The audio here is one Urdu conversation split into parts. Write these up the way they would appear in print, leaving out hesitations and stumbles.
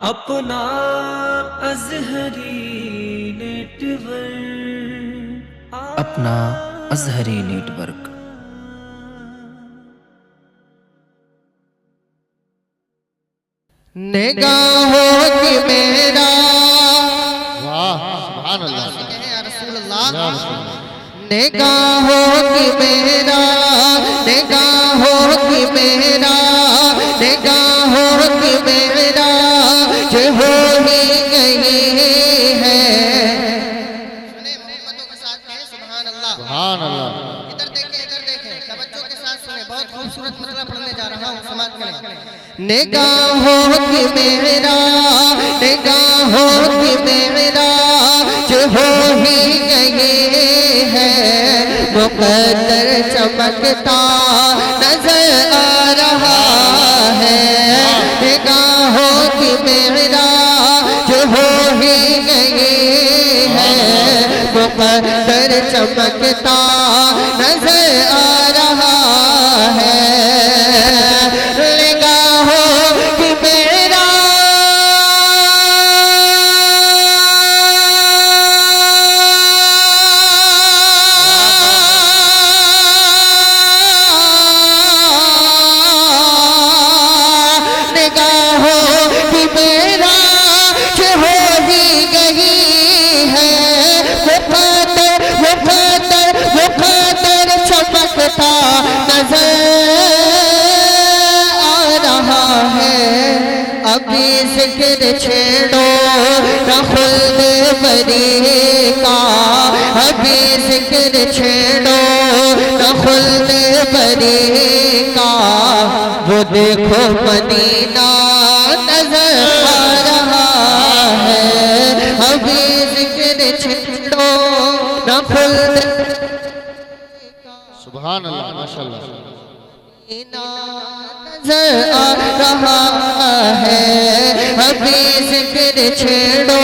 اپنا ازہری نیٹ ورک اپنا ازہری نیٹ ورک نگاہوں کی میرا واہ سبحان اللہ یا رسول اللہ یا رسول اللہ نگاہوں کی میرا نگاہوں کی میرا نگاہوں کی میرا جو ہو ہی گئی ہے سنیں محمدوں کے ساتھ کہیں سبحان اللہ سبحان اللہ ادھر دیکھیں توجہ کے ساتھ سنیں بہت خوبصورت مسئلہ پڑھنے جا رہا ہوں سماعت کریں نگاہوں کی میرا نگاہوں کی میرا جو ہو ہی گئی ہے مقدر چمکتا نظر آ رہا ہے نگاہوں کی میرا جو ہو ہی گئی ہے مقدر چمکتا نظر آ رہا ہے ابھی ذکر چھیڑو نہ خلد بری کا ابھی ذکر چھیڑو نہ خلد بری کا وہ دیکھو مدینہ نظر آ رہا ہے ابھی ذکر چھیڑو نہ خلد سبحان اللہ ماشاءاللہ نظر آ رہا ہے ابھی ذکر چھیڑو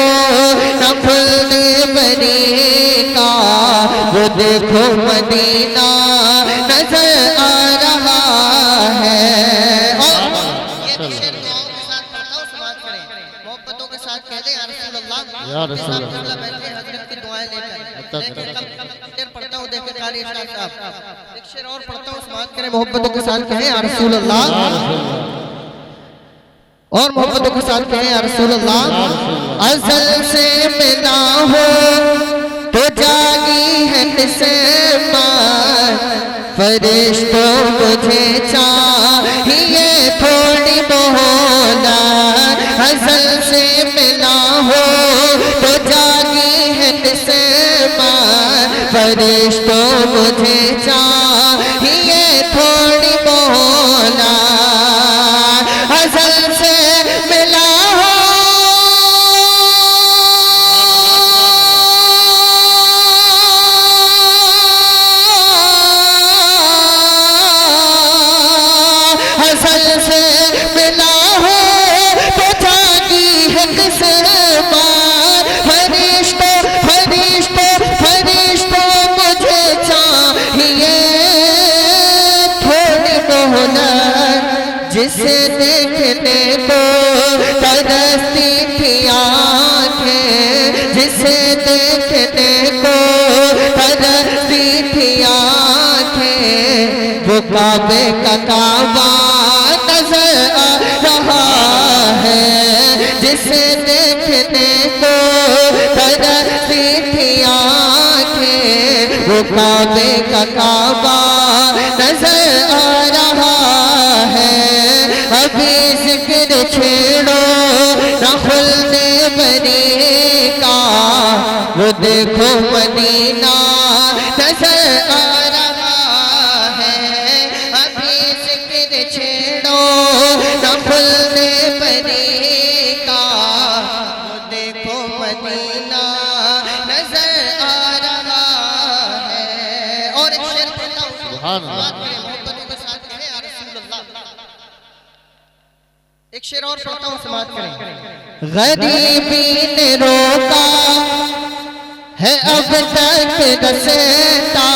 نہ خلد بری کا وہ دیکھو مدینہ نظر آ رہا ہے محبتوں کے ساتھ کہہ دیں یا رسول اللہ حضرت کی دعائیں لے کر پڑھتا ہوں دیکھیں قاری اشراف صاحب ایک شعر اور پڑھتا ہوں سماعت کریں محبتوں کے ساتھ کہیں یا رسول اللہ اور محبتوں کے ساتھ کہیں یا رسول اللہ ازل سے ملا ہو تو جاگی ہے قسمت فرشتوں مجھے چاہیے تھوڑی مہلت ازل سے ملا ہو تو جاگی ہے قسمت فرشتوں مجھے چاہیے تھوڑی مہلت ازل سے ملا ہو ازل سے ملا ہو تو جاگی ہے قسمت فرشتوں مجھے چاہیے تھوڑی مہلت جسے دیکھنے کو ترستی تھی آنکھیں جسے دیکھنے کو ترستی تھی آنکھیں وہ کعبے کا کعبہ نظر آ رہا ہے جسے دیکھنے کو ترستی تھی آنکھیں وہ کعبے کا کعبہ نظر آ رہا ہے ابھی ذکر چھیڑو نہ خلد بری کا وہ دیکھو مدینہ نظر آ رہا ہے ابھی ذکر چھیڑو نہ خلد بری کا وہ دیکھو مدینہ نظر آ رہا ہے اور ایک شعر پڑھتا ہوں سبحان اللہ محبتوں کے ساتھ کہیں یا رسول اللہ ایک شعر اور پڑھتا ہوں سماعت کریں غریبی نے روکا ہے اب تک رستا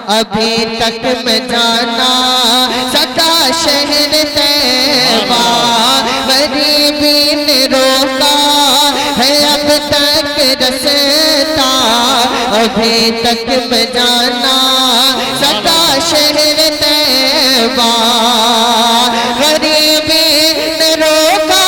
ابھی تک میں جانا سکا شہر طیبہ غریبی رستا ابھی تک میں جانا سکا شہر طیبہ غریبی نے روکا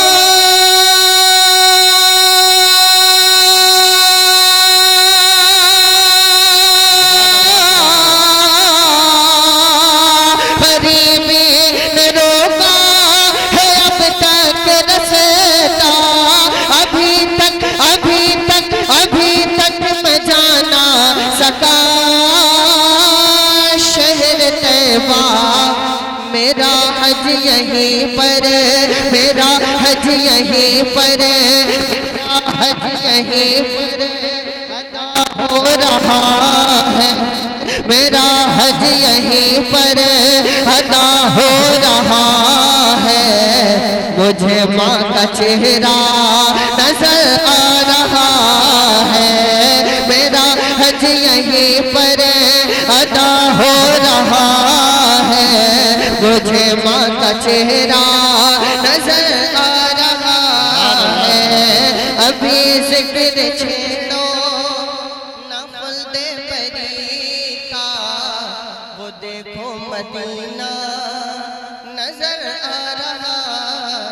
میرا حج یہیں پر میرا حج یہیں پر میرا حج یہیں پر ادا ہو رہا ہے میرا حج یہیں پر ادا ہو رہا ہے مجھے ماں کا چہرہ نظر آ رہا ہے میرا حج یہیں پر ادا ہو رہا ہے مجھے ماں کا چہرہ نظر آ رہا ہے ابھی ذکر چھیڑو نفل دے پری کا وہ دیکھو مدینہ نظر آ رہا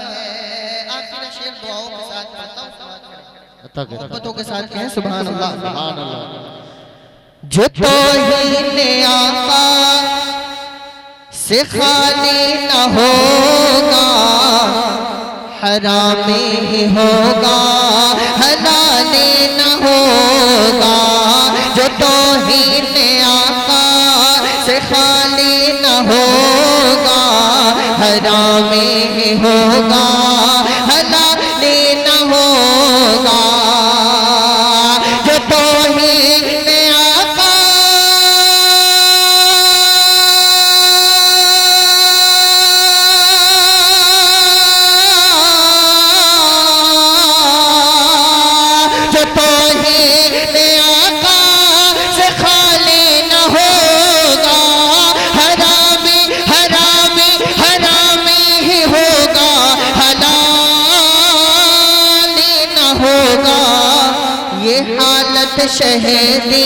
ہے آخر شعر دعاؤں کے ساتھ پڑھتا ہوں محبتوں کے ساتھ کہیں سبحان اللہ سبحان اللہ جو توہین آقا سے خالی نہ ہوگا حرامی ہی ہوگا حلالی نہ ہوگا جو توہین آقا سے خالی نہ ہوگا حرامی ہی ہوگا حلالی نہ ہوگا جو توہین شہیدی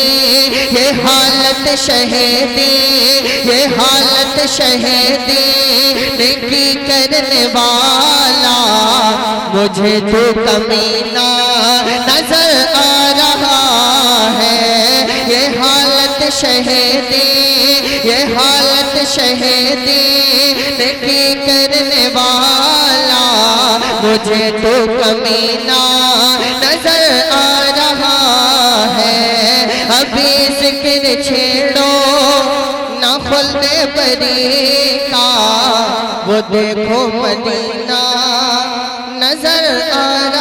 یہ حالت شہیدی یہ حالت شہیدی نیکی کرنے والا مجھے تو کمینہ نظر آ رہا ہے یہ حالت شہیدی یہ حالت شہیدی نیکی کرنے والا مجھے تو کمینہ نظر آ رہا ہے ابھی ذکر چھیڑو نفل دے بری کا وہ دیکھو مدینہ نظر آ رہا